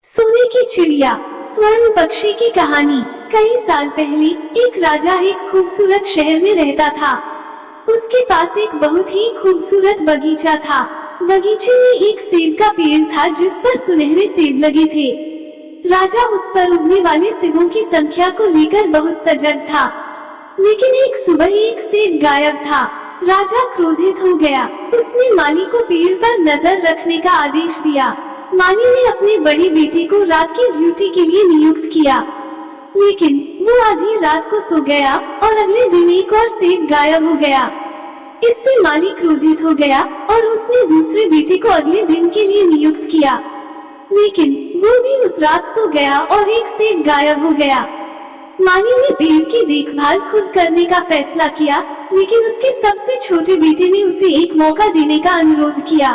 सोने की चिड़िया स्वर्ण पक्षी की कहानी। कई साल पहले एक राजा एक खूबसूरत शहर में रहता था। उसके पास एक बहुत ही खूबसूरत बगीचा था। बगीचे में एक सेब का पेड़ था जिस पर सुनहरे सेब लगे थे। राजा उस पर उगने वाले सेबों की संख्या को लेकर बहुत सजग था, लेकिन एक सुबह एक सेब गायब था। राजा क्रोधित हो गया। उसने माली को पेड़ पर नजर रखने का आदेश दिया। माली ने अपने बड़ी बेटी को रात की ड्यूटी के लिए नियुक्त किया, लेकिन वो आधी रात को सो गया और अगले दिन एक और सेब गायब हो गया। इससे माली क्रोधित हो गया और उसने दूसरे बेटे को अगले दिन के लिए नियुक्त किया, लेकिन वो भी उस रात सो गया और एक सेब गायब हो गया। माली ने पेड़ की देखभाल खुद करने का फैसला किया, लेकिन उसके सबसे छोटे बेटे ने उसे एक मौका देने का अनुरोध किया।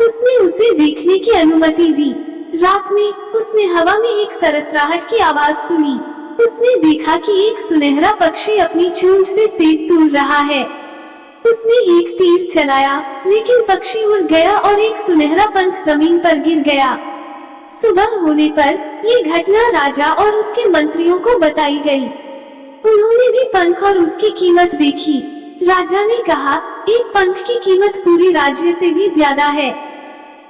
उसने उसे देखने की अनुमति दी। रात में उसने हवा में एक सरसराहट की आवाज सुनी। उसने देखा कि एक सुनहरा पक्षी अपनी चोंच से सेब तोड़ रहा है। उसने एक तीर चलाया, लेकिन पक्षी उड़ गया और एक सुनहरा पंख जमीन पर गिर गया। सुबह होने पर ये घटना राजा और उसके मंत्रियों को बताई गई। उन्होंने भी पंख और उसकी कीमत देखी। राजा ने कहा, एक पंख की कीमत पूरे राज्य से भी ज्यादा है।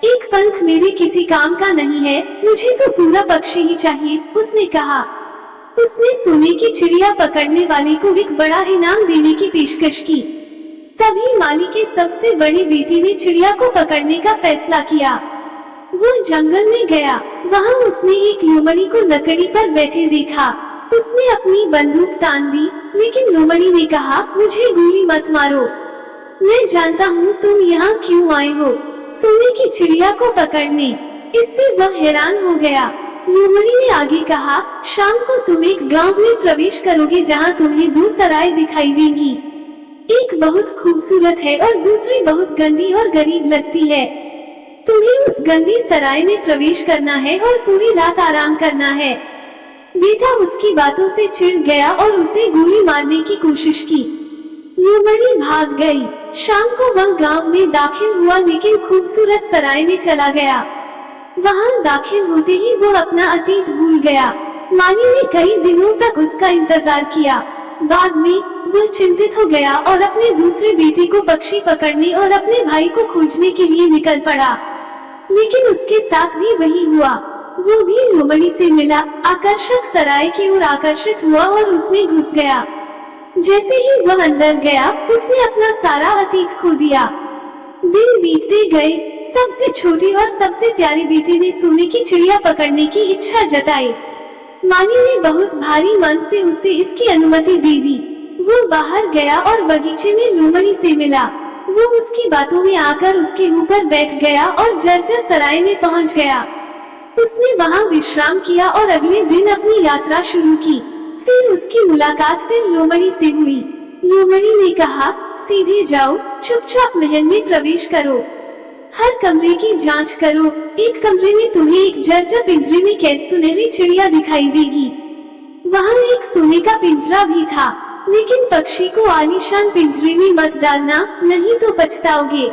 एक पंख मेरे किसी काम का नहीं है, मुझे तो पूरा पक्षी ही चाहिए, उसने कहा। उसने सोने की चिड़िया पकड़ने वाले को एक बड़ा इनाम देने की पेशकश की। तभी माली के सबसे बड़ी बेटी ने चिड़िया को पकड़ने का फैसला किया। वो जंगल में गया। वहाँ उसने एक लोमड़ी को लकड़ी पर बैठे देखा। उसने अपनी बंदूक तान दी, लेकिन लोमड़ी ने कहा, मुझे गोली मत मारो, मैं जानता हूँ तुम यहाँ क्यों आए हो, सोने की चिड़िया को पकड़ने। इससे वह हैरान हो गया। लोमड़ी ने आगे कहा, शाम को तुम एक गांव में प्रवेश करोगे जहाँ तुम्हें दो सराय दिखाई देंगी। एक बहुत खूबसूरत है और दूसरी बहुत गंदी और गरीब लगती है। तुम्हें उस गंदी सराय में प्रवेश करना है और पूरी रात आराम करना है। बेटा उसकी बातों से चिढ़ गया और उसे गोली मारने की कोशिश की। लोमड़ी भाग गई। शाम को वह गांव में दाखिल हुआ, लेकिन खूबसूरत सराय में चला गया। वहां दाखिल होते ही वो अपना अतीत भूल गया। माली ने कई दिनों तक उसका इंतजार किया। बाद में वो चिंतित हो गया और अपने दूसरे बेटे को पक्षी पकड़ने और अपने भाई को खोजने के लिए निकल पड़ा। लेकिन उसके साथ भी वही हुआ। वो भी लोमड़ी से मिला, आकर्षक सराय की ओर आकर्षित हुआ और उसमें घुस गया। जैसे ही वह अंदर गया, उसने अपना सारा अतीत खो दिया। दिन बीतते गए। सबसे छोटी और सबसे प्यारी बेटी ने सोने की चिड़िया पकड़ने की इच्छा जताई। माली ने बहुत भारी मन से उसे इसकी अनुमति दे दी। वो बाहर गया और बगीचे में लोमड़ी से मिला। वो उसकी बातों में आकर उसके ऊपर बैठ गया और जर्जर सराय में पहुंच गया। उसने वहां विश्राम किया और अगले दिन अपनी यात्रा शुरू की। फिर उसकी मुलाकात फिर लोमड़ी से हुई। लोमड़ी ने कहा, सीधे जाओ, चुपचाप महल में प्रवेश करो, हर कमरे की जांच करो। एक कमरे में तुम्हें एक जर्जर पिंजरे में कैद सुनहरी चिड़िया दिखाई देगी। वहाँ एक सोने का पिंजरा भी था, लेकिन पक्षी को आलीशान पिंजरे में मत डालना, नहीं तो पछताओगे।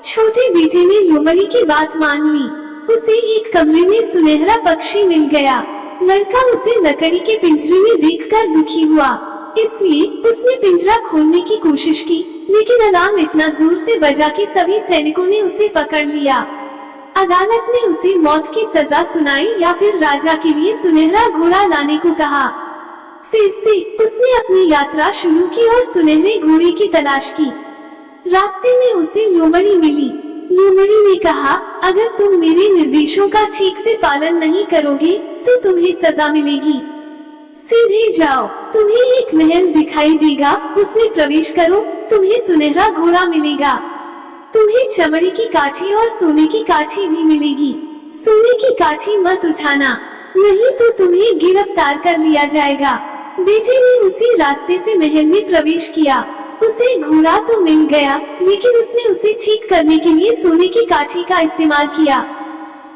छोटे बेटे ने लोमड़ी की बात मान ली। उसे एक कमरे में सुनहरा पक्षी मिल गया। लड़का उसे लकड़ी के पिंजरे में देखकर दुखी हुआ, इसलिए उसने पिंजरा खोलने की कोशिश की, लेकिन अलार्म इतना जोर से बजा कि सभी सैनिकों ने उसे पकड़ लिया। अदालत ने उसे मौत की सजा सुनाई या फिर राजा के लिए सुनहरा घोड़ा लाने को कहा। फिर से उसने अपनी यात्रा शुरू की और सुनहरे घोड़े की तलाश की। रास्ते में उसे लोमड़ी मिली। लोमड़ी ने कहा, अगर तुम मेरे निर्देशों का ठीक से पालन नहीं करोगे तो तुम्हें सजा मिलेगी। सीधे जाओ, तुम्हें एक महल दिखाई देगा, उसमें प्रवेश करो, तुम्हें सुनहरा घोड़ा मिलेगा। तुम्हें चमड़े की काठी और सोने की काठी भी मिलेगी। सोने की काठी मत उठाना, नहीं तो तुम्हें गिरफ्तार कर लिया जाएगा। बेटे ने उसी रास्ते से महल में प्रवेश किया। उसे घोड़ा तो मिल गया, लेकिन उसने उसे ठीक करने के लिए सोने की काठी का इस्तेमाल किया,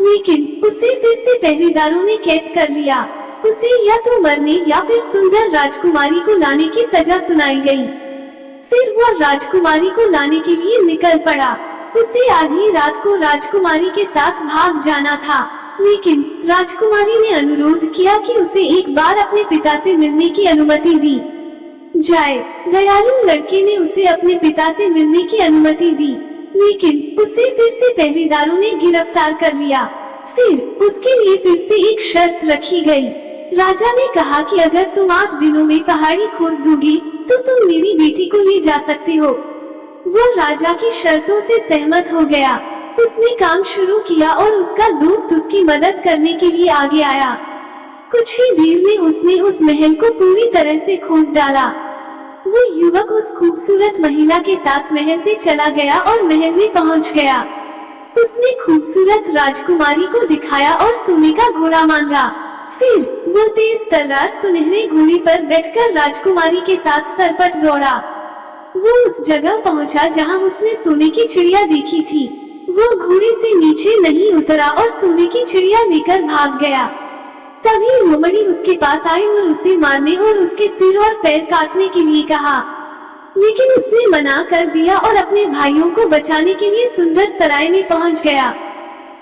लेकिन उसे फिर से पहरेदारों ने कैद कर लिया। उसे या तो मरने या फिर सुंदर राजकुमारी को लाने की सजा सुनाई गई। फिर वह राजकुमारी को लाने के लिए निकल पड़ा। उसे आधी रात को राजकुमारी के साथ भाग जाना था। लेकिन राजकुमारी ने अनुरोध किया कि उसे एक बार अपने पिता से मिलने की अनुमति दी जाए। दयालु लड़के ने उसे अपने पिता से मिलने की अनुमति दी, लेकिन उसे फिर से पहरेदारों ने गिरफ्तार कर लिया। फिर उसके लिए फिर से एक शर्त रखी गई। राजा ने कहा कि अगर तुम 8 दिनों में पहाड़ी खोद दोगी तो तुम मेरी बेटी को ले जा सकते हो। वो राजा की शर्तों से सहमत हो गया। उसने काम शुरू किया और उसका दोस्त उसकी मदद करने के लिए आगे आया। कुछ ही देर में उसने उस महल को पूरी तरह से खोद डाला। वो युवक उस खूबसूरत महिला के साथ महल से चला गया और महल में पहुंच गया। उसने खूबसूरत राजकुमारी को दिखाया और सोने का घोड़ा मांगा। फिर वो तेज तर्रार सुनहरे घोड़े पर बैठकर राजकुमारी के साथ सरपट दौड़ा। वो उस जगह पहुंचा जहां उसने सोने की चिड़िया देखी थी। वो घोड़े से नीचे नहीं उतरा और सोने की चिड़िया लेकर भाग गया। तभी लोमड़ी उसके पास आई और उसे मारने और उसके सिर और पैर काटने के लिए कहा, लेकिन उसने मना कर दिया और अपने भाइयों को बचाने के लिए सुंदर सराय में पहुंच गया।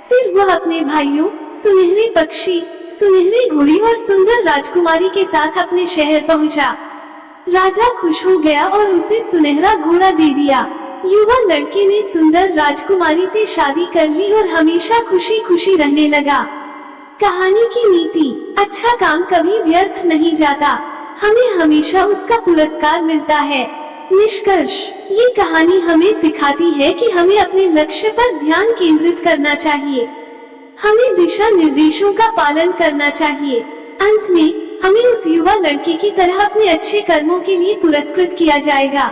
फिर वह अपने भाइयों, सुनहरे पक्षी, सुनहरे घोड़े और सुंदर राजकुमारी के साथ अपने शहर पहुंचा। राजा खुश हो गया और उसे सुनहरा घोड़ा दे दिया। युवा लड़के ने सुंदर राजकुमारी से शादी कर ली और हमेशा खुशी खुशी रहने लगा। कहानी की नीति: अच्छा काम कभी व्यर्थ नहीं जाता, हमें हमेशा उसका पुरस्कार मिलता है। निष्कर्ष: ये कहानी हमें सिखाती है कि हमें अपने लक्ष्य पर ध्यान केंद्रित करना चाहिए। हमें दिशा निर्देशों का पालन करना चाहिए। अंत में हमें उस युवा लड़के की तरह अपने अच्छे कर्मों के लिए पुरस्कृत किया जाएगा।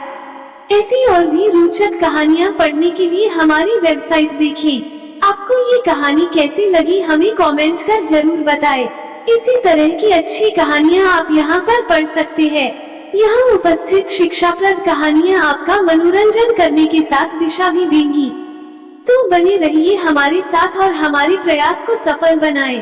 ऐसी और भी रोचक कहानियाँ पढ़ने के लिए हमारी वेबसाइट देखें। आपको ये कहानी कैसी लगी हमें कमेंट कर जरूर बताएं। इसी तरह की अच्छी कहानियाँ आप यहाँ पर पढ़ सकते हैं। यहाँ उपस्थित शिक्षाप्रद कहानियाँ आपका मनोरंजन करने के साथ दिशा भी देंगी। तो बने रहिए हमारे साथ और हमारे प्रयास को सफल बनाएं।